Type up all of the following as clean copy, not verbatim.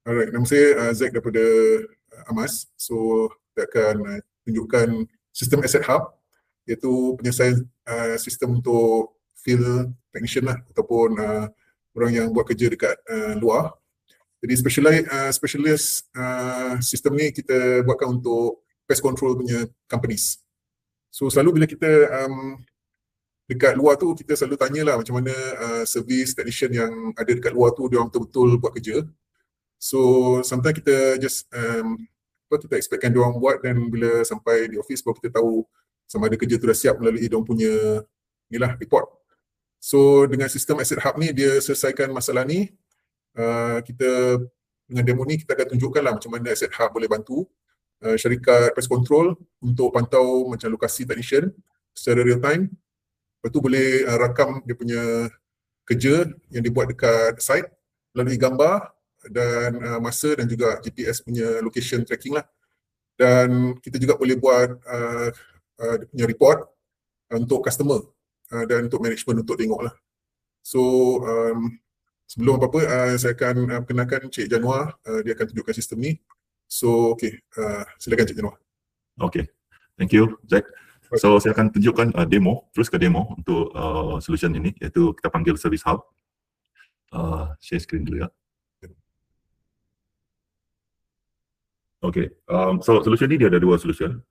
Alright, nama saya Zack daripada Amas. So, kita akan tunjukkan sistem Asset Hub, iaitu penyelesaian sistem untuk field technician lah, ataupun orang yang buat kerja dekat luar. Jadi specialist sistem ni kita buatkan untuk pest control punya companies. So selalu bila kita dekat luar tu, kita selalu tanyalah macam mana service technician yang ada dekat luar tu, dia orang betul-betul buat kerja. So sometimes kita just kita expectkan dia orang buat, dan bila sampai di office baru kita tahu sama ada kerja tu dah siap melalui dia orang punya inilah report. So dengan sistem Asset Hub ni, dia selesaikan masalah ni. Kita dengan demo ni kita akan tunjukkan lah macam mana Asset Hub boleh bantu syarikat pest control untuk pantau macam lokasi technician secara real time. Lepas tu boleh rakam dia punya kerja yang dibuat dekat site melalui gambar dan masa, dan juga GPS punya location tracking lah. Dan kita juga boleh buat dia punya report untuk customer dan untuk management untuk tengok lah. So sebelum apa-apa, saya akan perkenalkan Cik Januar, dia akan tunjukkan sistem ni. So silakan Cik Januar. Okay, thank you Zack. So saya akan tunjukkan demo, terus ke demo untuk solution ini, iaitu kita panggil Service Hub. Share screen dulu ya. Okay, so solution ini dia ada dua solution.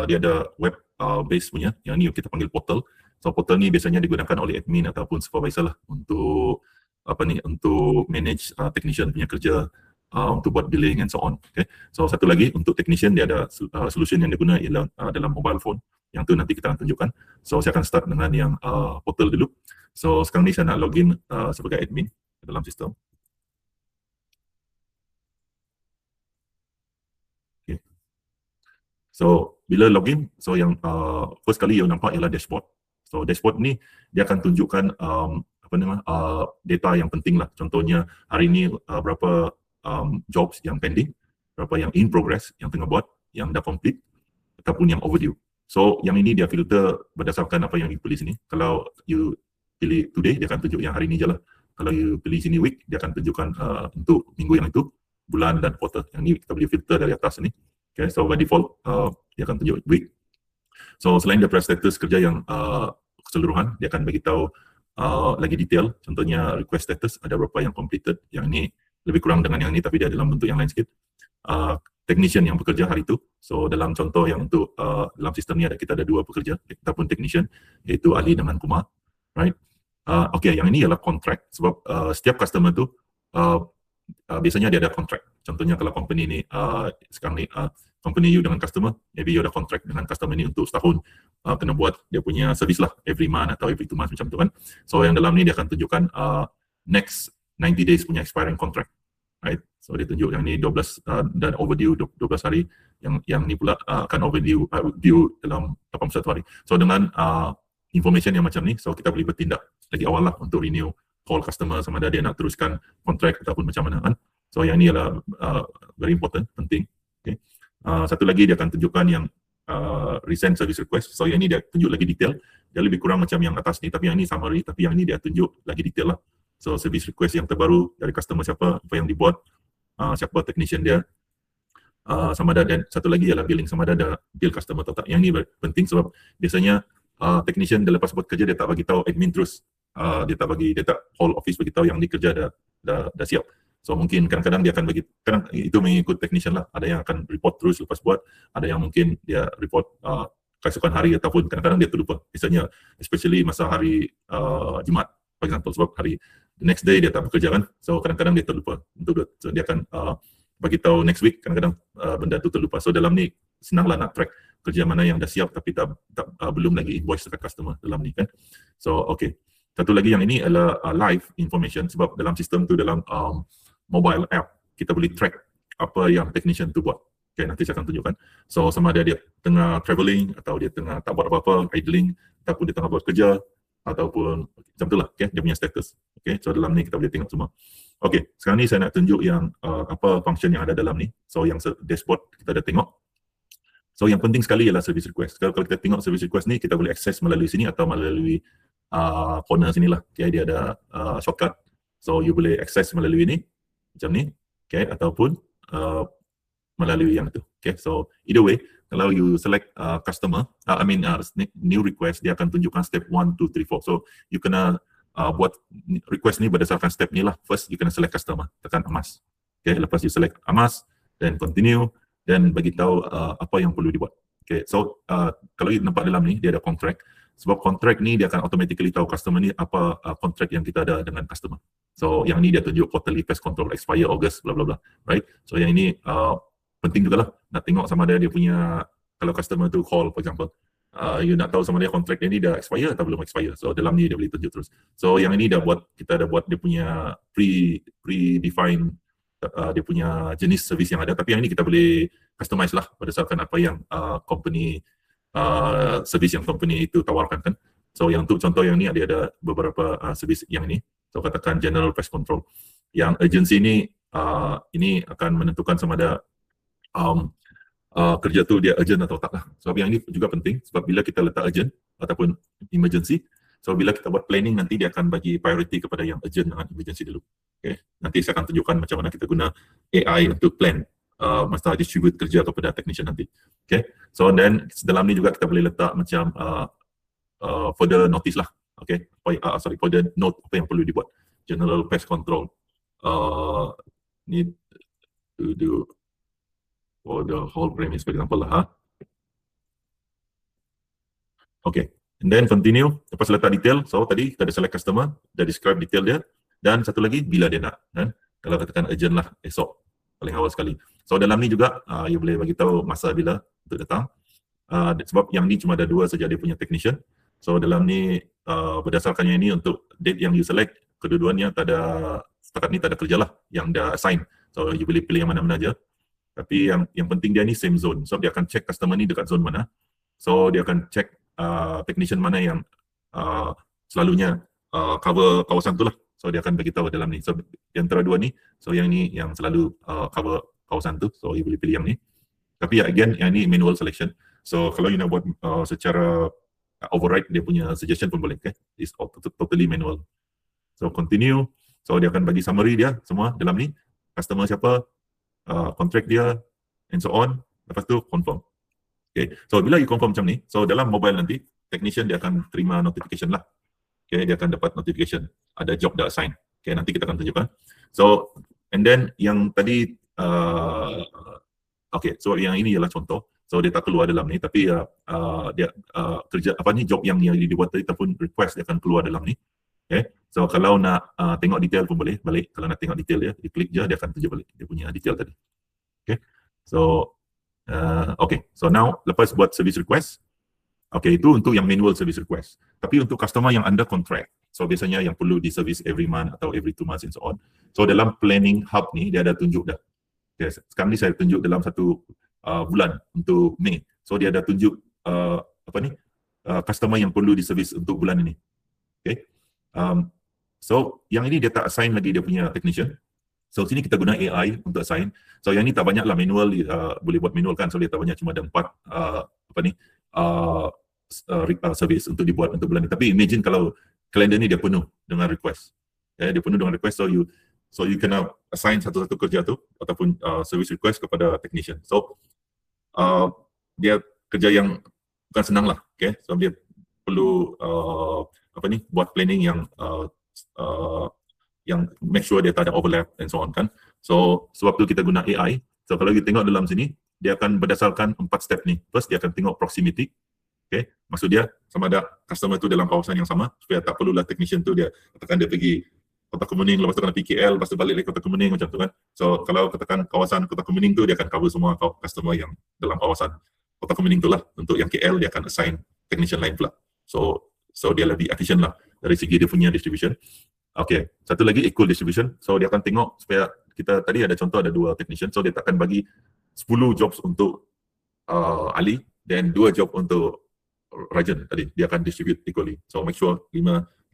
Dia ada web base punya, yang ni kita panggil portal. So portal ni biasanya digunakan oleh admin ataupun supervisor lah untuk untuk manage technician punya kerja, untuk buat billing and so on. Okay, so satu lagi untuk technician, dia ada solution yang diguna ialah dalam mobile phone. Yang tu nanti kita akan tunjukkan. So saya akan start dengan yang portal dulu. So sekarang ni saya nak login sebagai admin dalam sistem. Okay. So bila login, so yang first kali yang nampak ialah dashboard. So dashboard ni dia akan tunjukkan data yang penting lah. Contohnya hari ni berapa jobs yang pending, berapa yang in progress, yang tengah buat, yang dah complete, ataupun yang overdue. So yang ini dia filter berdasarkan apa yang you pilih sini. Kalau you pilih today, dia akan tunjuk yang hari ni je lah. Kalau you pilih sini week, dia akan tunjukkan untuk minggu yang itu, bulan dan quarter. Yang ni kita boleh filter dari atas ni. Okay, so by default dia akan tunjuk week. So selain daripada status kerja yang keseluruhan, dia akan bagi tahu lagi detail. Contohnya request status, ada berapa yang completed. Yang ini lebih kurang dengan yang ini, tapi dia dalam bentuk yang lain sikit. Technician yang bekerja hari itu. So dalam contoh yang untuk dalam sistem ni kita ada dua pekerja ataupun technician, iaitu Ali dengan Kumar, right? Okay, yang ini ialah contract, sebab setiap customer tu biasanya dia ada contract. Contohnya kalau company ni sekarang ni company you dengan customer, maybe you ada contract dengan customer ni untuk setahun, kena buat dia punya service lah every month atau every 2 months macam tu kan. So yang dalam ni dia akan tunjukkan next 90 days punya expiring contract, right? So dia tunjuk yang ni 12 dan overdue 12 hari, yang ni pula akan overdue due dalam 81 hari. So dengan information yang macam ni, so kita boleh bertindak lagi awal lah untuk renew, call customer sama ada dia nak teruskan kontrak ataupun macam mana kan. So yang ni adalah very important, penting. Okay. Satu lagi dia akan tunjukkan yang recent service request. So yang ni dia tunjuk lagi detail. Dia lebih kurang macam yang atas ni, tapi yang ni summary, tapi yang ni dia tunjuk lagi detail lah. So service request yang terbaru dari customer siapa, apa yang dibuat, siapa technician dia, sama ada, dan satu lagi ialah billing, sama ada bill customer atau tak. Yang ni penting sebab biasanya technician dia lepas buat kerja dia tak bagi tahu admin terus. Dia tak whole office bagi tahu yang ni kerja dah siap. So mungkin kadang-kadang dia akan bagi, kadang itu mengikut technician lah. Ada yang akan report terus lepas buat, ada yang mungkin dia report keesokan hari ataupun kadang-kadang dia terlupa. Misalnya especially masa hari Jumaat, for example, sebab hari the next day dia tak bekerja kan. So kadang-kadang dia terlupa. So dia akan bagi tahu next week, kadang-kadang benda tu terlupa. So dalam ni senanglah nak track kerja mana yang dah siap tapi belum lagi invoice dekat customer dalam ni kan. So okay. Satu lagi yang ini adalah live information, sebab dalam sistem tu, dalam mobile app, kita boleh track apa yang technician tu buat. Okay, nanti saya akan tunjukkan. So sama ada dia tengah travelling, atau dia tengah tak buat apa-apa, idling, ataupun dia tengah buat kerja, ataupun macam tu lah, okay, dia punya status. Okay, so dalam ni kita boleh tengok semua. Okay, sekarang ni saya nak tunjuk yang apa function yang ada dalam ni. So yang dashboard kita dah tengok. So yang penting sekali ialah service request. Kalau kita tengok service request ni, kita boleh access melalui sini atau melalui corner sini lah. Okay, dia ada shortcut. So you boleh access melalui ni, macam ni. okay, ataupun melalui yang itu. Okay, so either way, kalau you select customer, new request, dia akan tunjukkan step 1, 2, 3, 4. So you kena buat request ni berdasarkan step ni lah. First, you kena select customer, tekan emas. Okay, lepas you select emas, then continue, then bagi tahu apa yang perlu dibuat. Okay, so kalau you nampak dalam ni, dia ada contract. Sebab contract ni dia akan automatically tahu customer ni apa contract yang kita ada dengan customer. So yang ni dia tunjuk quarterly pest control expire August bla bla bla, right? So yang ini penting juga lah nak tengok sama ada dia punya, kalau customer tu call for example, you nak tahu sama dia contract dia ni dah expire atau belum expire. So dalam ni dia boleh tunjuk terus. So yang ini kita dah buat dia punya pre-define dia punya jenis servis yang ada, tapi yang ini kita boleh customize lah berdasarkan apa yang company servis yang company itu tawarkan kan. So yang untuk contoh yang ni ada beberapa servis yang ini. So katakan general pest control. Yang urgency ini akan menentukan sama ada kerja tu dia urgent atau tak lah. Sebab yang ini juga penting, sebab bila kita letak urgent ataupun emergency, so bila kita buat planning nanti dia akan bagi priority kepada yang urgent dengan emergency dulu. Okay. Nanti saya akan tunjukkan macam mana kita guna AI untuk plan masa distribute kerja kepada technician nanti. Okay. So then dalam ni juga kita boleh letak macam further notice lah. Okay. Further note apa yang perlu dibuat. General pest control. Need to do for the whole premise, for example lah. Okay, and then continue. Lepas letak detail, so tadi kita ada select customer, dah describe detail dia, dan satu lagi bila dia nak. Kan? Kalau katakan urgent lah, esok paling awal sekali. So dalam ni juga you boleh bagi tahu masa bila untuk datang. Sebab yang ni cuma ada 2 saja dia punya technician. So dalam ni berdasarkan yang ini untuk date yang you select, kedua-duanya setakat ni tak ada kerja lah yang dah assign. So you boleh pilih yang mana-mana aja. Tapi yang penting dia ni same zone. So dia akan check customer ni dekat zone mana. So dia akan check technician mana yang selalunya cover kawasan tu lah. So dia akan bagi tahu dalam ni. So di antara 2 ni, so yang ni yang selalu cover kawasan tu. So you boleh pilih yang ni. Tapi again yang ni manual selection. So kalau you nak buat secara override dia punya suggestion pun boleh. Okay? It's totally manual. So continue. So dia akan bagi summary dia semua dalam ni. Customer siapa, contract dia, and so on. Lepas tu confirm. Okay. So bila you confirm macam ni, so dalam mobile nanti, technician dia akan terima notification lah. Okay, dia akan dapat notification. Ada job dah assign. Okay, nanti kita akan tunjukkan. So, and then yang tadi, okay, so yang ini ialah contoh. So dia tak keluar dalam ni, tapi dia kerja, job yang dibuat tadi ataupun request dia akan keluar dalam ni. Okay, so kalau nak tengok detail pun boleh balik. Kalau nak tengok detail dia, klik je dia akan tunjuk balik dia punya detail tadi. Okay, so so now lepas buat service request, okay, itu untuk yang manual service request. Tapi untuk customer yang under contract, so biasanya yang perlu di service every month atau every 2 months and so on. So dalam planning hub ni dia ada tunjuk dah. Okay, sekarang ni saya tunjuk dalam 1 bulan untuk Mei. So dia ada tunjuk customer yang perlu di service untuk bulan ini. Okay. So yang ini dia tak assign lagi dia punya technician. So sini kita guna AI untuk assign. So yang ini tak banyak lah manual, boleh buat manual kan. So dia tak banyak, cuma ada 4 service untuk dibuat untuk bulan ini. Tapi imagine kalau kalender ni dia penuh dengan request. Dia penuh dengan request, so you kena assign satu-satu kerja tu ataupun service request kepada technician. So dia kerja yang bukan senang lah. Okay, so dia perlu buat planning yang make sure dia tak ada overlap and so on kan. So sebab tu kita guna AI. So kalau kita tengok dalam sini, dia akan berdasarkan 4 step ni. First dia akan tengok proximity. Okay, maksud dia sama ada customer tu dalam kawasan yang sama, supaya tak perlulah technician tu dia katakan dia pergi Kota Kemuning, lepas tu kena PKL, lepas tu balik lagi Kota Kemuning macam tu kan. So kalau katakan kawasan Kota Kemuning tu, dia akan cover semua customer yang dalam kawasan Kota Kemuning tu lah. Untuk yang KL dia akan assign technician lain pula. So dia lebih efficient lah dari segi dia punya distribution. Okay, satu lagi equal distribution. So dia akan tengok supaya kita tadi ada contoh ada 2 technician. So dia akan bagi 10 jobs untuk Ali dan 2 job untuk Rajan tadi. Dia akan distribute equally. So make sure 5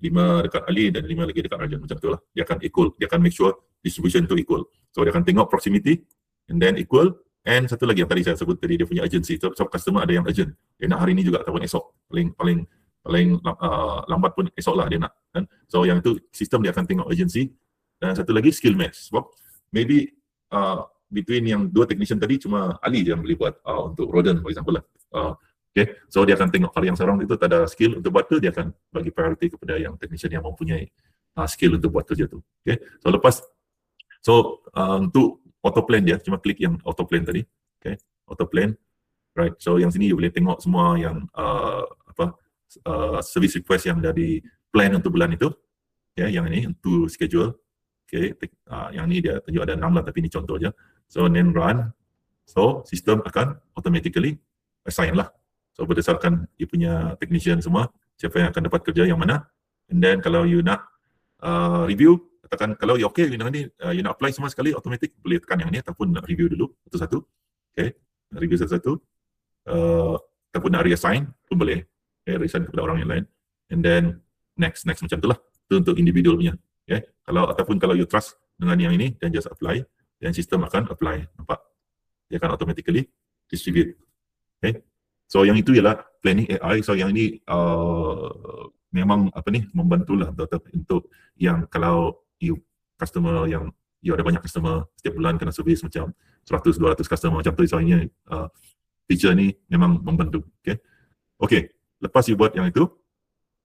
dekat Ali dan 5 lagi dekat Rajan. Macam tu lah. Dia akan equal. Dia akan make sure distribution tu equal. So dia akan tengok proximity and then equal. And satu lagi yang tadi saya sebut tadi, dia punya urgency. So customer ada yang urgent. Dia nak hari ni juga ataupun esok. Paling lambat pun esok lah dia nak kan. So yang itu sistem dia akan tengok urgency. Dan satu lagi skill match. Sebab maybe between yang dua technician tadi cuma Ali je yang boleh buat untuk Roden for example lah. Okay, so dia akan tengok kalau yang seorang itu tak ada skill untuk buat tu, dia akan bagi priority kepada yang technician yang mempunyai skill untuk buat kerja tu. Okay, so lepas untuk auto plan dia cuma klik yang auto plan tadi. Okay, auto plan, right? So yang sini you boleh tengok semua yang service request yang dah di plan untuk bulan itu. Okay, yang ini untuk schedule. Okay, yang ni dia tunjuk ada 6 lah, tapi ni contoh je. So then run, so sistem akan automatically assign lah. So berdasarkan you punya technician semua, siapa yang akan dapat kerja yang mana. And then kalau you nak review, katakan kalau you okay dengan ni, you nak apply semua sekali automatic, boleh tekan yang ni ataupun nak review dulu satu-satu. Okay, review satu-satu. Ataupun nak reassign pun boleh. Okay, reassign kepada orang yang lain. And then next macam tu lah. Itu untuk individual punya. Okay, kalau you trust dengan yang ini, then just apply, dan sistem akan apply, nampak? Dia akan automatically distribute. Okay, so yang itu ialah planning AI. So yang ini memang membantulah untuk yang kalau you customer yang you ada banyak customer setiap bulan kena service macam 100-200 customer macam tu, so ini feature ni memang membantu. Okay, lepas you buat yang itu,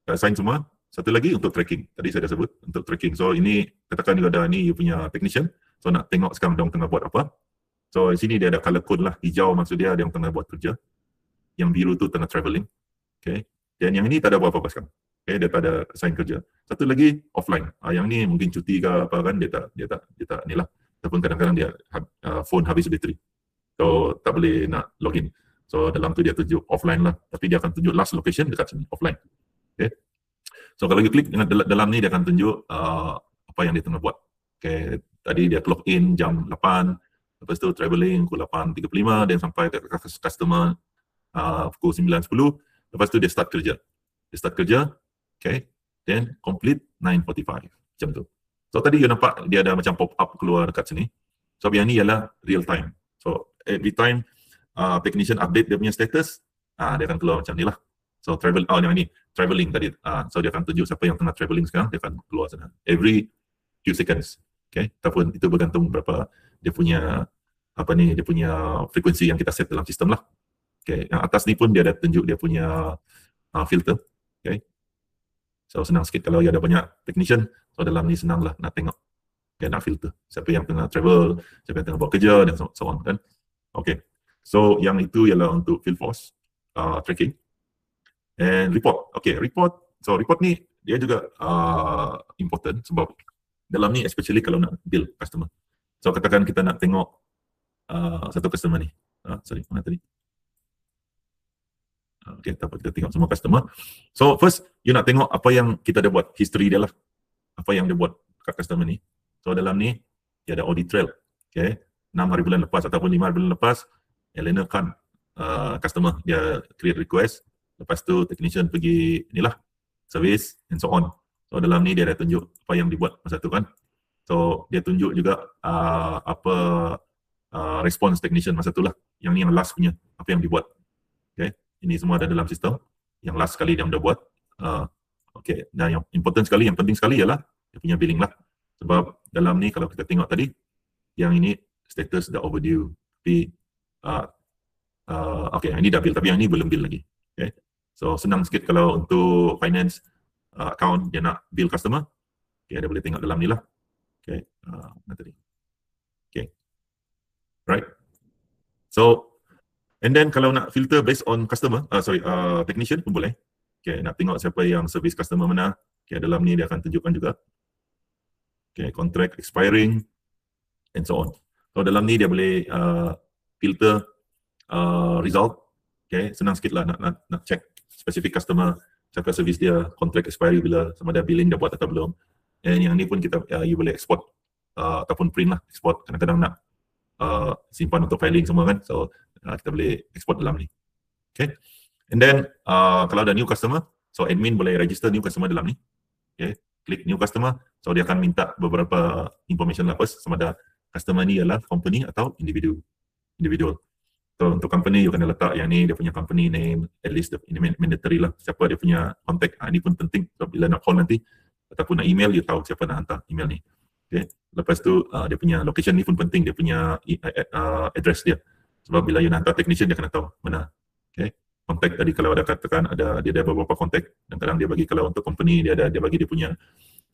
assign semua. Satu lagi untuk tracking. Tadi saya dah sebut untuk tracking. So ini katakan you ada ni you punya technician. So nak tengok sekarang dia tengah buat apa. So di sini dia ada color code lah. Hijau maksud dia yang tengah buat kerja. Yang biru tu tengah travelling. Okay. Dan yang ini tak ada apa-apa sekarang. Okay, dia tak ada assign kerja. Satu lagi offline. Yang ni mungkin cuti ke apa kan, dia tak ni lah. Ataupun kadang-kadang dia phone habis bateri. So tak boleh nak login. So dalam tu dia tunjuk offline lah. Tapi dia akan tunjuk last location dekat sini, offline. Okay. So kalau you klik dengan dalam ni, dia akan tunjuk apa yang dia tengah buat. Okay, tadi dia clock in jam 8, lepas tu travelling pukul 8.35, dan sampai ke customer pukul 9.10, lepas tu dia start kerja. Okay, then complete 9.45, macam tu. So tadi you nampak dia ada macam pop up keluar dekat sini. So yang ni ialah real time. So every time technician update dia punya status, dia akan keluar macam ni lah. So yang ini travelling tadi. So dia akan tunjuk siapa yang tengah travelling sekarang, dia akan keluar sana. Every few seconds. Okay, ataupun itu bergantung berapa dia punya dia punya frekuensi yang kita set dalam sistem lah. Okay, yang atas ni pun dia ada tunjuk dia punya filter. Okay, so senang sikit kalau ada banyak technician. So dalam ni senang lah nak tengok. Okay, nak filter siapa yang tengah travel, siapa yang tengah buat kerja dan so on kan. Okay, so yang itu ialah untuk field force tracking. And report. Okay, report. So report ni dia juga important sebab dalam ni especially kalau nak bill customer. So katakan kita nak tengok satu customer ni. Mana tadi? Okay, kita tengok semua customer. So first, you nak tengok apa yang kita dah buat, history dia lah. Apa yang dia buat kat customer ni. So dalam ni, dia ada audit trail. Okay, 6 hari bulan lepas ataupun 5 hari bulan lepas, Elena kan customer, dia create request. Lepas tu technician pergi inilah service and so on. So dalam ni dia dah tunjuk apa yang dibuat masa tu kan. So dia tunjuk juga apa response technician masa tu lah. Yang ni yang last punya, apa yang dibuat. Okay, ini semua ada dalam sistem. Yang last sekali dia dah buat. Okay, dan yang important sekali, yang penting sekali ialah dia punya billing lah. Sebab dalam ni kalau kita tengok tadi, yang ini status dah overdue. Tapi okay, yang ini dah bill, tapi yang ini belum bill lagi. Okay, so senang sikit kalau untuk finance account dia nak bill customer. Okay, dia boleh tengok dalam ni lah. Okay, tadi. Okay, right. So, and then kalau nak filter based on customer, technician pun boleh. Okay, nak tengok siapa yang service customer mana. Okay, dalam ni dia akan tunjukkan juga. Okay, contract expiring and so on. So dalam ni dia boleh filter result. Okay, senang sikit lah nak check spesifik customer, cakap service dia, contract expiry bila, sama ada billing dah buat atau belum. And yang ni pun kita you boleh export ataupun print lah, export. Kadang-kadang nak simpan untuk filing semua kan. So kita boleh export dalam ni. Okay, and then kalau ada new customer, so admin boleh register new customer dalam ni. Okay, klik new customer. So dia akan minta beberapa information lah first, sama ada customer ni ialah company atau individual. So untuk company, you kena letak yang ni, dia punya company name, at least ini mandatory lah. Siapa dia punya contact, ini pun penting. So bila nak call nanti, ataupun nak email, you tahu siapa nak hantar email ni. Okay. Lepas tu dia punya location ni pun penting, dia punya address dia. Sebab bila you nak hantar technician, dia kena tahu mana. Okay. Kontak tadi kalau ada katakan dia ada beberapa kontak, dan kadang dia bagi kalau untuk company dia bagi dia punya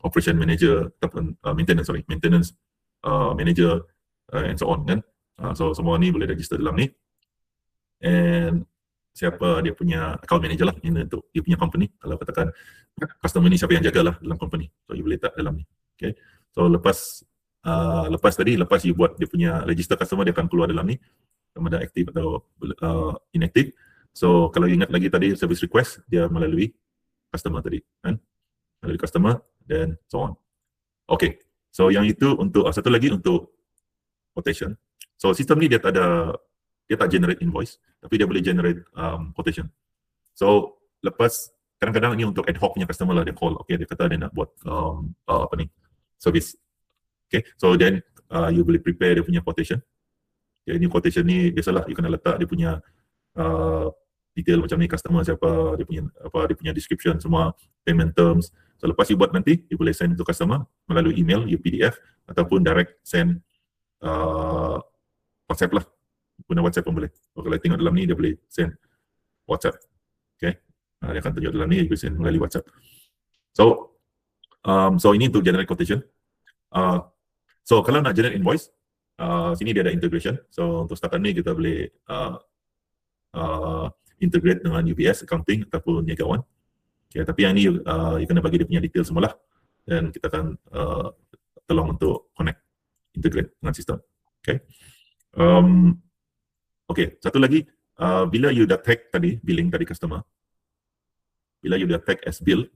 operation manager ataupun maintenance manager and so on kan. So semua ni boleh register dalam ni. And siapa dia punya account manager lah ini untuk dia punya company. Kalau katakan customer ni siapa yang jagalah dalam company, so you boleh letak dalam ni. Okay. So lepas you buat dia punya register customer, dia akan keluar dalam ni sama ada aktif atau inaktif. So kalau ingat lagi tadi service request dia melalui customer tadi kan, melalui customer dan so on. Okay. So yang itu untuk satu lagi untuk quotation. So sistem ni dia tak generate invoice, tapi dia boleh generate quotation. So lepas kadang-kadang ni untuk ad hoc punya customer lah, dia call, okay, dia kata dia nak buat service. Okay, so then you boleh prepare dia punya quotation. Okay, ini quotation ni biasalah you kena letak dia punya detail macam ni, customer siapa, dia punya description semua, payment terms. So lepas you buat nanti, you boleh send to customer melalui email, you PDF ataupun direct send WhatsApp lah. Guna WhatsApp pun boleh. Kalau tengok dalam ni dia boleh send WhatsApp. Okay. Dia akan tunjuk dalam ni, you boleh send melalui WhatsApp. So ini untuk generate quotation. So kalau nak generate invoice, sini dia ada integration. So untuk startup ni kita boleh integrate dengan UPS, accounting ataupun Niaga One. Okay, tapi yang ni you kena bagi dia punya detail semualah. Dan kita akan tolong untuk connect, integrate dengan sistem. Okay. Okay, satu lagi, bila you dah tag tadi, billing tadi customer, bila you dah tag as bill,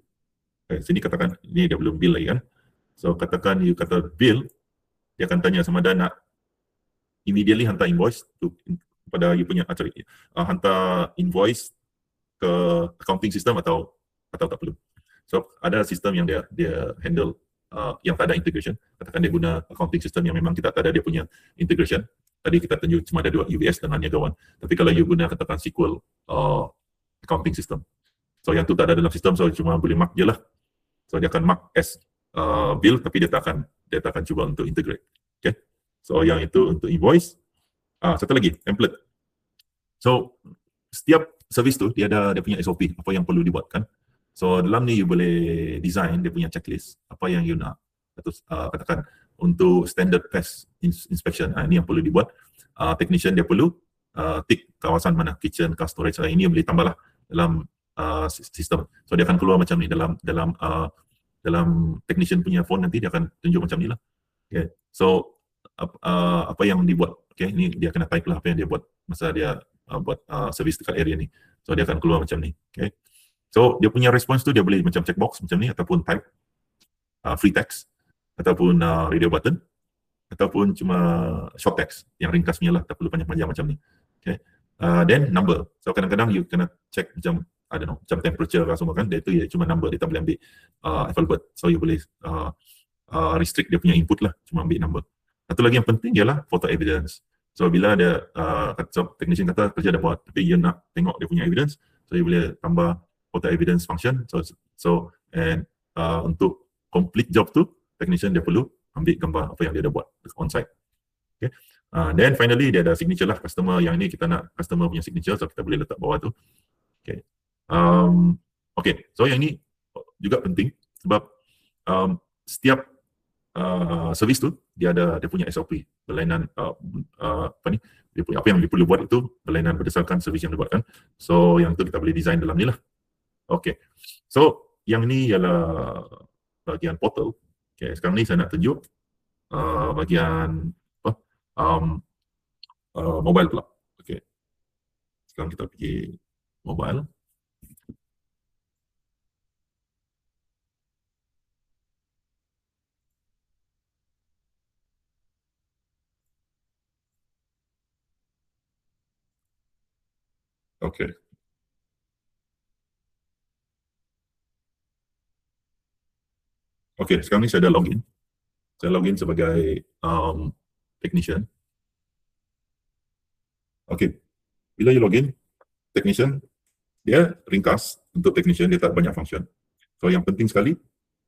sini katakan, ini dia belum bill lagi kan, so katakan you kata bill, dia akan tanya sama ada nak immediately hantar invoice kepada you punya, hantar invoice ke accounting system atau tak perlu. So ada sistem yang dia handle yang tak ada integration, katakan dia guna accounting system yang memang kita tak ada dia punya integration. Tadi kita tunjuk cuma ada dua, UBS dengan Niaga One. Tapi kalau you guna katakan SQL accounting system, so yang tu tak ada dalam sistem, so cuma boleh mark je lah. So dia akan mark as bill, tapi dia tak akan cuba untuk integrate. Okay. So yang itu untuk invoice. Satu lagi, template. So setiap service tu dia ada dia punya SOP, apa yang perlu dibuatkan. So dalam ni you boleh design dia punya checklist, apa yang you nak. Katakan untuk standard test inspection, ini yang perlu dibuat. Technician dia perlu tick kawasan mana, kitchen, car storage, ini yang boleh tambah lah dalam sistem. So dia akan keluar macam ni dalam technician punya phone, nanti dia akan tunjuk macam ni lah. Okay. So apa yang dibuat, okay, ini dia kena type lah apa yang dia buat masa dia buat service dekat area ni. So dia akan keluar macam ni. Okay. So dia punya response tu dia boleh macam checkbox macam ni, ataupun type free text, ataupun radio button, ataupun cuma short text yang ringkas punya lah, tak perlu panjang-panjang macam ni. Okay. Then number. So kadang-kadang you kena check macam I don't know, macam temperature lah semua kan, dia tu dia cuma number, dia tak boleh ambil alphabet. So you boleh restrict dia punya input lah, cuma ambil number. Satu lagi yang penting ialah photo evidence. So bila ada technician kata kerja dah buat, tapi you nak tengok dia punya evidence, so you boleh tambah photo evidence function. So and untuk complete job tu, technician dia perlu ambil gambar apa yang dia dah buat on site. Okay. Then finally dia ada signature lah customer. Yang ni kita nak customer punya signature, so kita boleh letak bawah tu. Okay. Okay. So yang ni juga penting sebab setiap service tu dia ada dia punya SOP, berlainan apa ni, dia punya apa yang dia perlu buat itu berlainan berdasarkan servis yang dibuatkan. So yang tu kita boleh design dalam ni lah. Okay. So yang ni ialah bahagian portal. Okay, sekarang ni saya nak tunjuk bahagian apa, mobile pula. Okay. Sekarang kita pergi mobile. Okay. Okay, sekarang ni saya dah login. Saya login sebagai technician. Okay, bila you login, technician, dia ringkas untuk technician, dia tak banyak function. So yang penting sekali,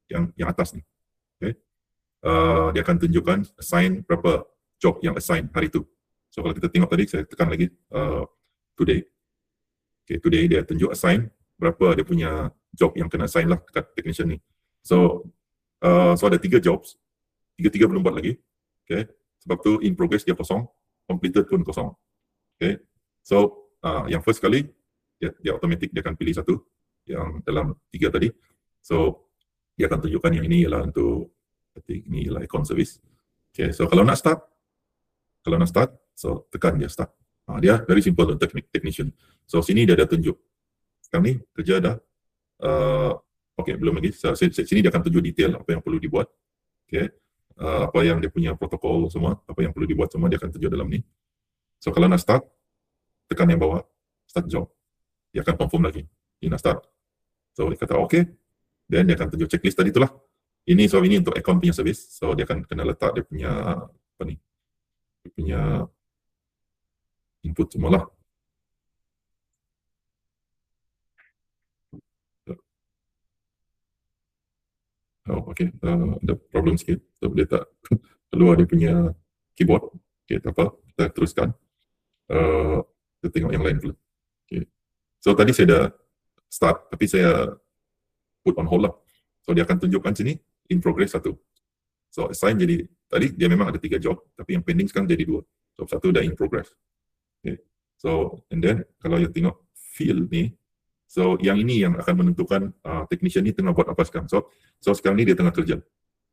yang atas ni. Okay. dia akan tunjukkan assign berapa job yang assign hari itu. So kalau kita tengok tadi, saya tekan lagi today. Okay, today dia tunjuk assign berapa dia punya job yang kena assign lah dekat technician ni. So ada 3 jobs, tiga belum buat lagi. Okay, sebab tu in progress dia kosong, completed pun kosong. Okay, so yang first kali dia automatic dia akan pilih satu yang dalam 3 tadi. So dia akan tunjukkan yang ini ialah untuk ini ialah account service. Okay, so kalau nak start, so tekan dia start. Dia very simple untuk technician. So sini dia dah tunjuk. Sekarang ni kerja dah. Okay, belum lagi. So, sini dia akan tunjuk detail apa yang perlu dibuat. Okay, apa yang dia punya protokol semua, apa yang perlu dibuat semua dia akan tunjuk dalam ni. So kalau nak start, tekan yang bawah, start job. Dia akan confirm lagi. Dia nak start. So dia kata okay. Then dia akan tunjuk checklist tadi itulah. Ini sebab ini untuk account punya service. So dia akan kena letak dia punya apa ni? Dia punya input semualah. Oh, okay. Ada problem sikit. So dia tak keluar dia punya keyboard. Okay, tak apa. Kita teruskan. Kita tengok yang lain dulu. Okay. So tadi saya dah start, tapi saya put on hold lah. So dia akan tunjukkan sini in progress 1. So assign jadi tadi dia memang ada 3 job, tapi yang pending sekarang jadi 2. So 1 dah in progress. Okay. So and then kalau you tengok field ni, so yang ini yang akan menentukan technician ni tengah buat apa sekarang. So sekarang ni dia tengah kerja.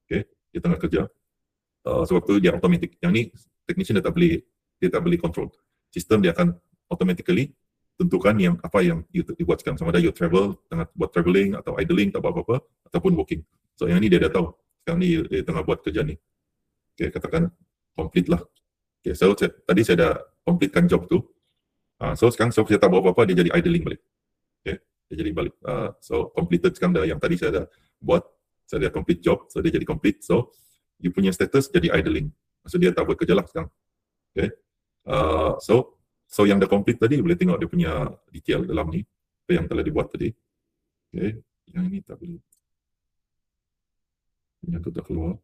Okay, dia tengah kerja. Sebab tu dia automatic. Yang ni technician dia tak boleh control. Sistem dia akan automatically tentukan yang apa yang you buat sekarang. Sama ada you travel, tengah buat travelling atau idling, tak buat apa-apa, ataupun working. So yang ni dia dah tahu. Sekarang ni dia tengah buat kerja ni. Okay, katakan complete lah. Okay, so tadi saya dah completekan job tu. So sekarang saya tak buat apa-apa, dia jadi idling balik. Okay, dia jadi balik. So completed sekarang dah yang tadi saya dah buat. Saya dah complete job, so dia jadi complete. So you punya status jadi idling. Maksud dia tak buat kerja lah sekarang. Okay. So yang dah complete tadi boleh tengok dia punya detail dalam ni apa yang telah dibuat tadi. Okay. Yang ini tak boleh. Yang tu tak keluar.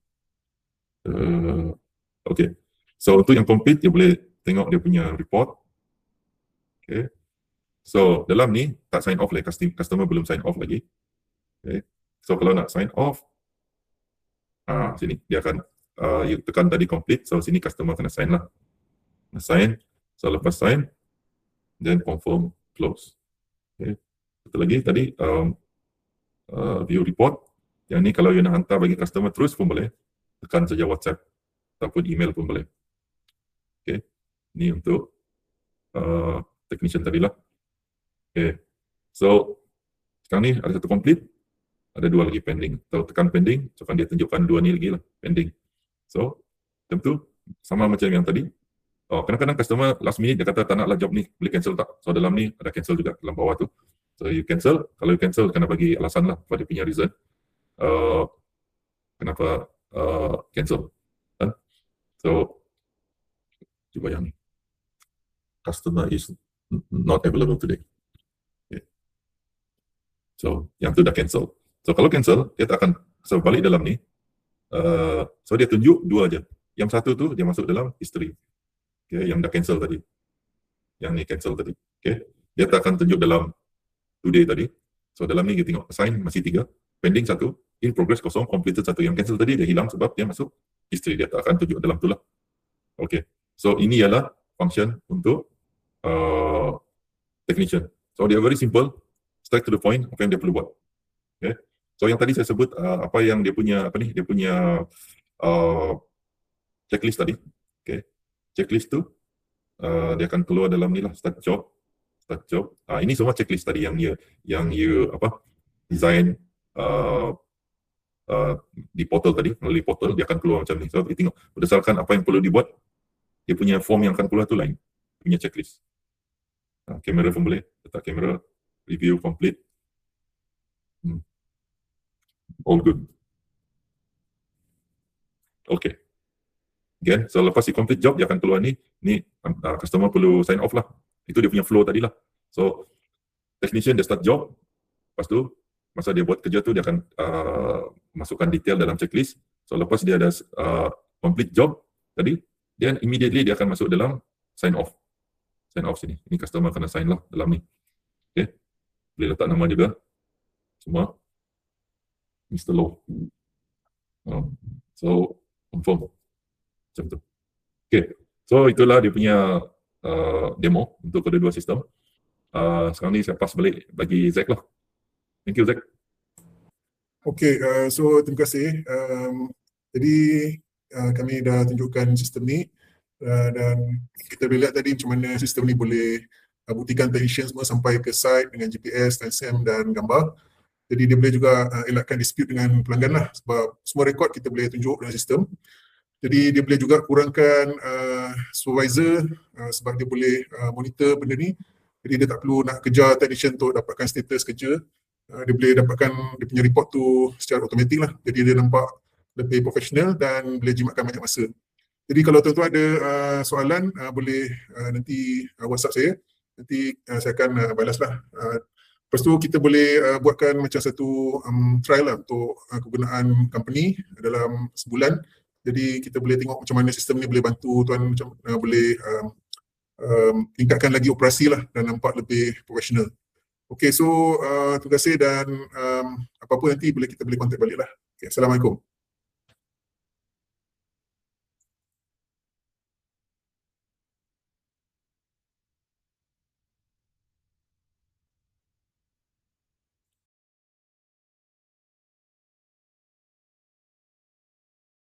Okay. So untuk yang complete dia boleh tengok dia punya report. Okay. So dalam ni tak sign off lagi, customer belum sign off lagi. Okay. So kalau nak sign off, sini dia akan you tekan tadi complete. So sini customer kena sign lah. Sign. So lepas sign, then confirm close. Okay. Satu lagi tadi view report. Yang ni kalau you nak hantar bagi customer terus pun boleh. Tekan saja WhatsApp ataupun email pun boleh. Okay. Ni untuk technician tadi lah. Okay. So sekarang ni ada 1 complete, ada 2 lagi pending. Kalau tekan pending, so kan dia tunjukkan 2 ni lagi lah pending. So tentu sama macam yang tadi. Kadang-kadang customer last minute dia kata tak naklah job ni, boleh cancel tak? So dalam ni ada cancel juga dalam bawah tu. So you cancel, kalau you cancel kena bagi alasan lah pada punya reason. Kenapa cancel? So cuba yang ni. Customer is not available today. Okay. So yang tu dah cancel. So kalau cancel, dia tak akan balik dalam ni. So dia tunjuk 2 aja. Yang satu tu dia masuk dalam history. Okay, yang dah cancel tadi. Yang ni cancel tadi. Okay. Dia tak akan tunjuk dalam today tadi. So dalam ni kita tengok assign masih 3, pending 1, in progress kosong, completed 1. Yang cancel tadi dia hilang sebab dia masuk history. Dia tak akan tunjuk dalam tu lah. Okay. So ini ialah function untuk technician. So dia very simple, straight to the point apa yang dia perlu buat. Okay. So yang tadi saya sebut apa yang dia punya dia punya checklist tadi. Okay. Checklist tu dia akan keluar dalam ni lah, start job. Ini semua checklist tadi yang you design di portal tadi, melalui portal dia akan keluar macam ni. So kita tengok berdasarkan apa yang perlu dibuat, dia punya form yang akan keluar tu lain, punya checklist. Kamera pun boleh, letak kamera, review complete. All good. Okay. Again, so lepas si complete job dia akan keluar ni customer perlu sign off lah. Itu dia punya flow tadi lah. So technician dia start job, lepas tu masa dia buat kerja tu dia akan masukkan detail dalam checklist. So lepas dia ada complete job tadi, then immediately dia akan masuk dalam sign off. Sign off sini. Ini customer kena sign lah dalam ni. Okay. Boleh letak nama juga. Semua. Mr. Low. So confirm. Macam tu. Okay. So itulah dia punya demo untuk kedua-dua sistem. Sekarang ni saya pass balik bagi Zack lah. Thank you, Zack. Okay, so terima kasih. Jadi kami dah tunjukkan sistem ni dan kita boleh lihat tadi macam mana sistem ni boleh buktikan technician semua sampai ke site dengan GPS, timestamp dan gambar. Jadi dia boleh juga elakkan dispute dengan pelanggan lah, sebab semua rekod kita boleh tunjuk dalam sistem. Jadi dia boleh juga kurangkan supervisor sebab dia boleh monitor benda ni. Jadi dia tak perlu nak kejar technician untuk dapatkan status kerja. Dia boleh dapatkan dia punya report tu secara automatik lah. Jadi dia nampak lebih profesional dan boleh jimatkan banyak masa. Jadi kalau tuan-tuan ada soalan, boleh nanti WhatsApp saya. Nanti saya akan balas lah. Lepas tu kita boleh buatkan macam satu trial lah untuk kegunaan company dalam sebulan. Jadi kita boleh tengok macam mana sistem ni boleh bantu tuan macam boleh tingkatkan lagi operasi lah dan nampak lebih profesional. Okay, so terima kasih dan apa-apa nanti kita boleh kontak balik lah. Okay, Assalamualaikum.